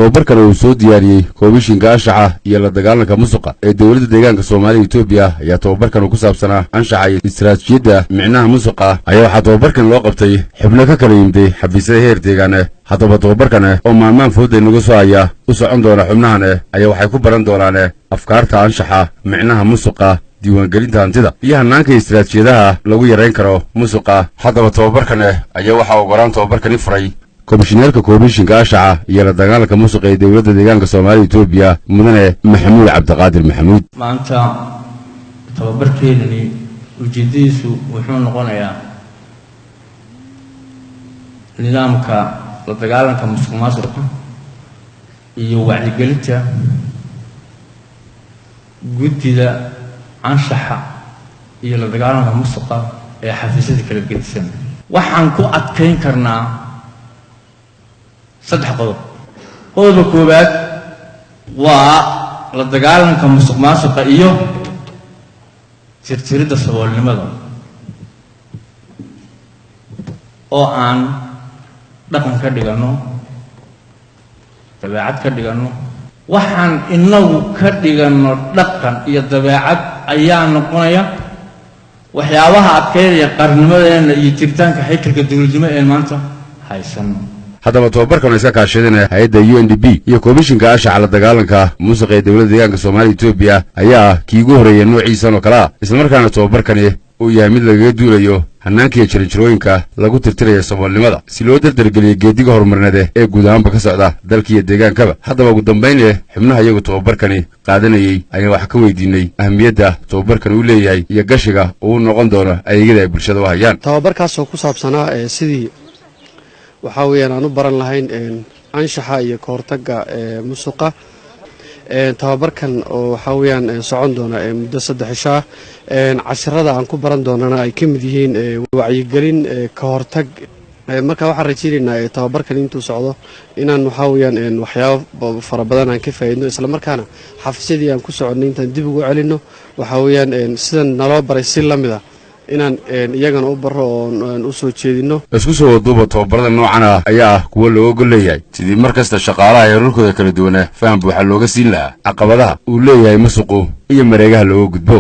tababarkan uu soo diyaariyay komishinka anshaxa iyo la dagaalanka musuqa ee dawladda deegaanka Soomaaliya Itoobiya ayaa tababarkan ku saabsanaa anshaxa iyo istiraatiijiyadda micnaha musuqa ayaa waxa tababarkan loo qabtay xubno ka kala yimid xafiisyada heer deegaanka haddaba tababarkan oo maalmahan fooday nagu soo haya u socon doona xubnahan ayaa waxay ku baran doonaan afkaarta anshaxa micnaha musuqa diiwaangelinta hantida iyo hannaanka istiraatiijiyadaha lagu yareyn karo musuqa haddaba tababarkan ayaa waxa uu goraan tababarkan furay komishineerka komishinka anshaxa iyo la dagaalanka musuqa ee dawladda deegaanka Soomaaliya Itoobiya mudane Maxamuud Cabdiqaadir Maxamuud maanta tababarkeedani ujeedadiisu wuxuu noqonayaa nidaamka la dagaalanka musuqmaasuqa iyo wacyigelinta guddida anshaxa iyo la dagaalanka musuqa ee xafiisyada kala gedisan waxaan ku adkeyn karnaa saddex qodob. qodobka koowaad waa la dagaalanka musuqmaasuqa iyo tirtiridda saboolnimada oo aan dhaqan ka dhigano dabeecad ka dhigano waxaan inagu ka dhigano dhaqan iyo dabeecad ayaa noqonaya waxyaabaha adkeynaya qarnimadeena iyo jiritaanka haykalka dawladnimo ee maanta haysan. haddaba tababarkan iska kaashadeen hay'adda UNDP iyo komishinka anshaxa la dagaalanka musuqa ee dawladda deegaanka Soomaaliya Itoobiya ayaa kii ugu horeeyay noociisan oo kala isla markaana tababarkan uu yahay mid laga duulayo hannaanka jirjirooyinka lagu tirtirayo saboolnimada si loo dardargeliyo geediga horumarineed ee guud ahaanba ka socda dalka iyo deegaankaba. haddaba ugu dambeyn xubnaha iyagu tababarkan qaadanayay ayaa wax ka weydiinay ahmiyadda tababarkan uu leeyahay iyo gashiga uu noqon doono adeegyada ay bulshada u hayaan. tababarkaas oo ku saabsanaa sidii waxa weeyaan aan u baran lahayn anshaxa iyo ka hortagga musuqa. tababarkan oo waxa weeyaan socon doona muddo 3 cisho ah. casharada aan ku baran doonana ay ka mid yihiin wacyigelin ka hortag. marka waxaan rajaynaynaa tababarkan intuu socdo inaan waxa weeyaan waxyaabo fara badan aan ka faa'iidno isla markaana xafiisyadii aan ku soconay intaan dib ugu celino waxa weeyaan sidan naloo baray si la mid ah inaan iyagana u baro oo u soo jeedino. isku soo duuba tababarada noocan ah ayaa kuwa loo gol leeyahay sidii markasta shaqaalaha heerarkooda kala duwan faham buuxa looga siin lahaa caqabadaha uu leeyahay musuqu iyo mareegaha looga gudbo.